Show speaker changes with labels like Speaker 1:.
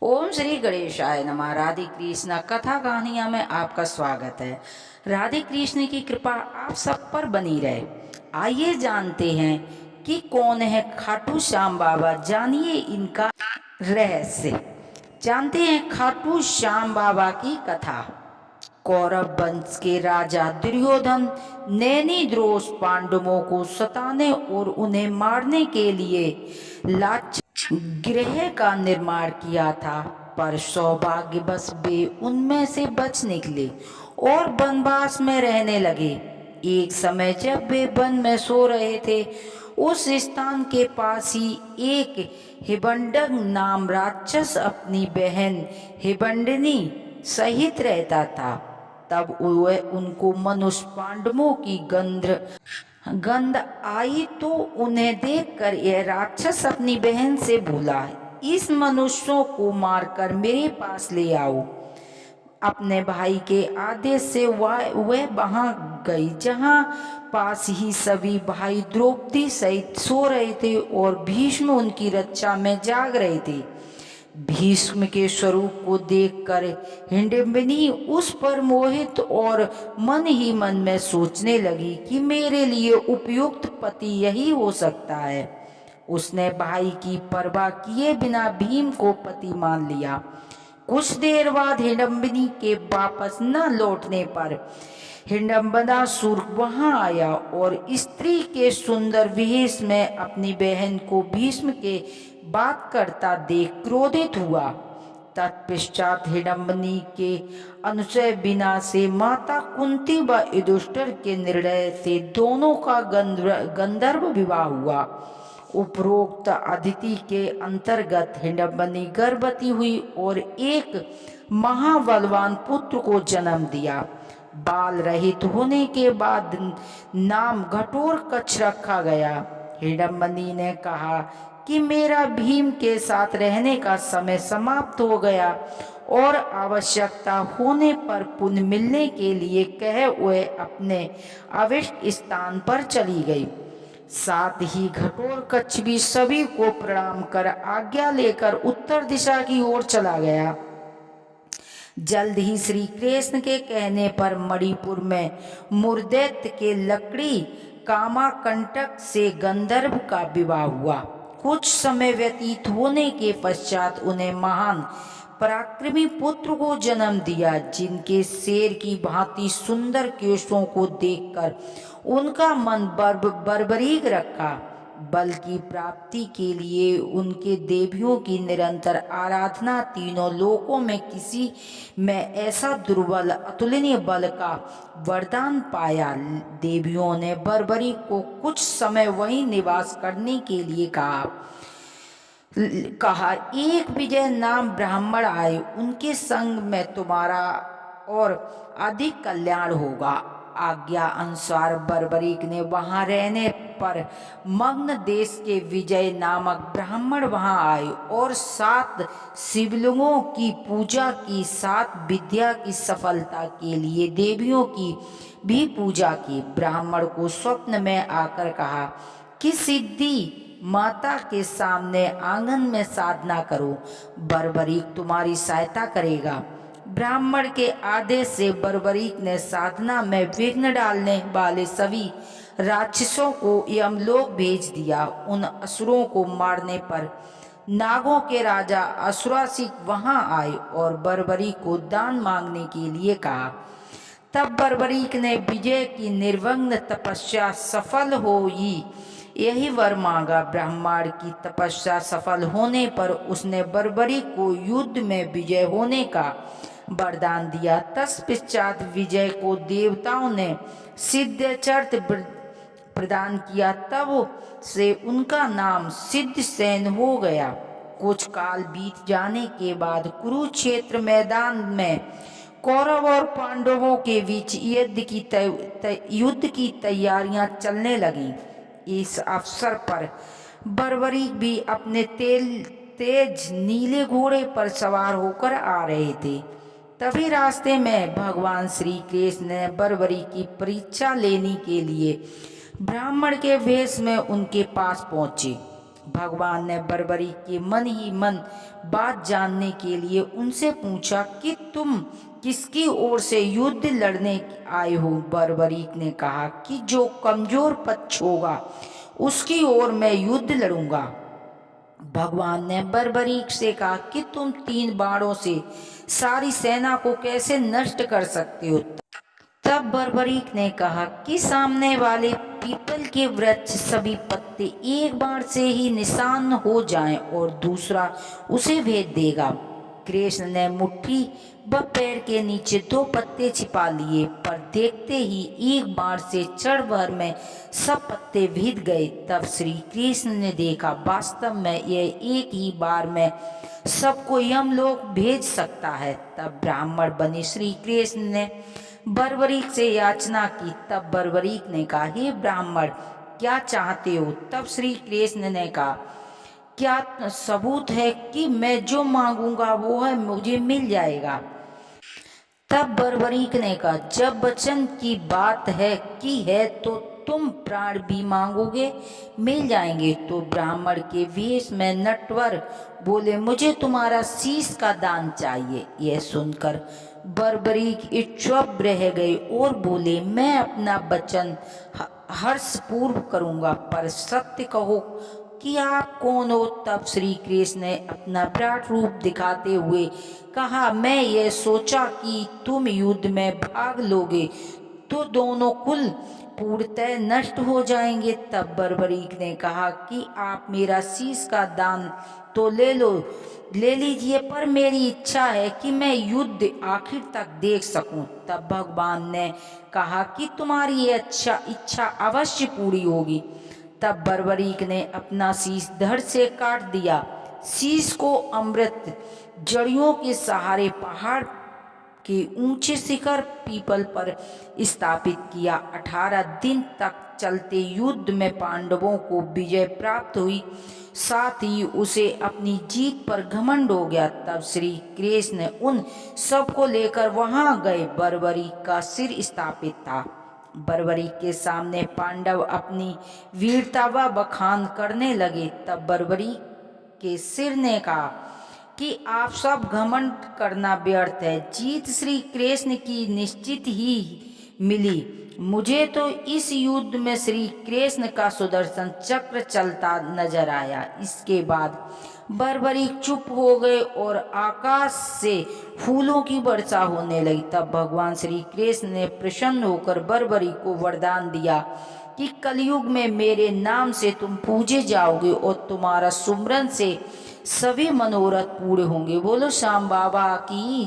Speaker 1: ओम श्री गणेशाय नमः। राधे कृष्ण कथा कहानियाँ में आपका स्वागत है। राधे कृष्ण की कृपा आप सब पर बनी रहे। आइए जानते हैं कि कौन है खाटू श्याम बाबा, जानिए इनका रहस्य। जानते हैं खाटू श्याम बाबा की कथा। कौरव वंश के राजा दुर्योधन नैनी द्रोष पांडवों को सताने और उन्हें मारने के लिए लाच गृह का निर्माण किया था, पर सौभाग्यवश वे उनमें से बच निकले और वनवास में रहने लगे। एक समय जब वे वन में सो रहे थे, उस स्थान के पास ही एक हिबंडक नाम राक्षस अपनी बहन हिबंडनी सहित रहता था। तब वह उनको मनुष्य पांडवों की गंध आई तो उन्हें देखकर यह राक्षस अपनी बहन से बोला, इस मनुष्यों को मारकर मेरे पास ले आओ। अपने भाई के आदेश से वह वहां गई, जहां पास ही सभी भाई द्रौपदी सहित सो रहे थे और भीष्म उनकी रक्षा में जाग रहे थे। भीष्म के स्वरूप को देखकर हिडिंबिनी उस पर मोहित और मन ही मन में सोचने लगी कि मेरे लिए उपयुक्त पति यही हो सकता है। उसने भाई की परवाह किए बिना भीम को पति मान लिया। कुछ देर बाद हिडम्बिनी के वापस न लौटने पर हिडम्बनासुर वहां आया और स्त्री के सुंदर वेश में अपनी बहन को भीष्म के बात करता देख क्रोधित हुआ। तत्पश्चात हिडम्बिनी के अनुचय बिना से माता कुंती व युधिष्ठिर के निर्णय से दोनों का गंधर्व विवाह हुआ। उपरोक्त अदिति के अंतर्गत हिडम्बिनी गर्भवती हुई और एक महाबलवान पुत्र को जन्म दिया। बाल रहित होने के बाद नाम घटोत्कच रखा गया। हिडम्बिनी ने कहा कि मेरा भीम के साथ रहने का समय समाप्त हो गया और आवश्यकता होने पर पुनः मिलने के लिए कह वह अपने अभिष्ट स्थान पर चली गई। साथ ही घटोत्कच भी सभी को प्रणाम कर आज्ञा लेकर उत्तर दिशा की ओर चला गया। जल्द ही श्री कृष्ण के कहने पर मणिपुर में मुरदैत्य के लकड़ी कामाकंटक से गंधर्व का विवाह हुआ। कुछ समय व्यतीत होने के पश्चात उन्हें महान पराक्रमी पुत्र को जन्म दिया, जिनके शेर की भांति सुंदर केशों को देखकर उनका मन बर्बरीक रखा। बल की प्राप्ति के लिए उनके देवियों की निरंतर आराधना, तीनों लोकों में किसी में ऐसा दुर्बल अतुलनीय बल का वरदान पाया। देवियों ने बर्बरीक को कुछ समय वहीं निवास करने के लिए कहा। एक विजय नाम ब्राह्मण आए, उनके संग में तुम्हारा और अधिक कल्याण होगा। आज्ञा अनुसार बर्बरीक ने वहां रहने पर मग्न देश के विजय नामक ब्राह्मण वहां आए और 7 शिवलिंगों की पूजा की। 7 विद्या की सफलता के लिए देवियों की भी पूजा की। ब्राह्मण को स्वप्न में आकर कहा कि सिद्धि माता के सामने आंगन में साधना करो, बर्बरीक तुम्हारी सहायता करेगा। ब्राह्मण के आदेश से बर्बरीक ने साधना में विघ्न डालने वाले सभी राक्षसों को यमलोक भेज दिया। उन असुरों को मारने पर नागों के राजा असुरासिक वहां आए और बर्बरीक को दान मांगने के लिए कहा। तब बर्बरीक ने विजय की निर्विघ्न तपस्या सफल हुई यही वर मांगा। ब्राह्मण की तपस्या सफल होने पर उसने बर्बरीक को युद्ध में विजय होने का वरदान दिया। तत्पश्चात विजय को देवताओं ने सिद्धचर्त प्रदान किया। तब से उनका नाम सिद्धसेन हो गया। कुछ काल बीत जाने के बाद कुरुक्षेत्र मैदान में कौरव और पांडवों के बीच युद्ध की तैयारियां चलने लगीं। इस अवसर पर बर्बरीक भी अपने तेज नीले घोड़े पर सवार होकर आ रहे थे। तभी रास्ते में भगवान श्री कृष्ण ने बर्बरीक की परीक्षा लेने के लिए ब्राह्मण के वेश में उनके पास पहुंचे। भगवान ने बर्बरीक के मन ही मन बात जानने के लिए उनसे पूछा कि तुम किसकी ओर से युद्ध लड़ने आए हो। बर्बरीक ने कहा कि जो कमजोर पक्ष होगा उसकी ओर मैं युद्ध लड़ूंगा। भगवान ने बर्बरीक से कहा कि तुम 3 बाणों से सारी सेना को कैसे नष्ट कर सकते हो। तब बर्बरीक ने कहा कि सामने वाले पीपल के वृक्ष सभी पत्ते एक बार से ही निशान हो जाएं और दूसरा उसे भेद देगा। कृष्ण ने मुट्ठी व पैर के नीचे 2 पत्ते छिपा लिए, पर देखते ही एक बार से क्षण भर में सब पत्ते भीग गए। तब श्री कृष्ण ने देखा वास्तव में यह एक ही बार में सबको यमलोक भेज सकता है। तब ब्राह्मण बने श्री कृष्ण ने बर्बरीक से याचना की। तब बर्बरीक ने कहा, हे ब्राह्मण, क्या चाहते हो। तब श्री कृष्ण ने कहा, क्या सबूत है कि मैं जो मांगूंगा वो है मुझे मिल जाएगा। तब बर्बरीक ने कहा, जब वचन की बात है कि है तो तुम प्राण भी मांगोगे, मिल जाएंगे। तो ब्राह्मण के वेश में नटवर बोले, मुझे तुम्हारा शीश का दान चाहिए। यह सुनकर बर्बरीक चुप रह गए और बोले, मैं अपना वचन हर्षपूर्व करूंगा, पर सत्य कहो कि आप कौन हो। तब श्री कृष्ण ने अपना विराट रूप दिखाते हुए कहा, मैं ये सोचा कि तुम युद्ध में भाग लोगे तो दोनों कुल पूर्णतः नष्ट हो जाएंगे। तब बर्बरीक ने कहा कि आप मेरा शीश का दान तो ले लीजिए, पर मेरी इच्छा है कि मैं युद्ध आखिर तक देख सकूं। तब भगवान ने कहा कि तुम्हारी ये इच्छा अवश्य पूरी होगी। तब बर्बरीक ने अपना शीश धड़ से काट दिया। शीश को अमृत जड़ियों के सहारे पहाड़ के ऊंचे शिखर पीपल पर स्थापित किया। 18 दिन तक चलते युद्ध में पांडवों को विजय प्राप्त हुई, साथ ही उसे अपनी जीत पर घमंड हो गया। तब श्री कृष्ण उन सब को लेकर वहां गए। बर्बरीक का सिर स्थापित था। बर्बरीक के सामने पांडव अपनी वीरता व बखान करने लगे। तब बर्बरीक के सिर ने कहा कि आप सब घमंड करना व्यर्थ है, जीत श्री कृष्ण की निश्चित ही मिली। मुझे तो इस युद्ध में श्री कृष्ण का सुदर्शन चक्र चलता नजर आया। इसके बाद बर्बरीक चुप हो गए और आकाश से फूलों की वर्षा होने लगी। तब भगवान श्री कृष्ण ने प्रसन्न होकर बर्बरीक को वरदान दिया कि कलयुग में मेरे नाम से तुम पूजे जाओगे और तुम्हारा सुमरन से सभी मनोरथ पूरे होंगे। बोलो श्याम बाबा की।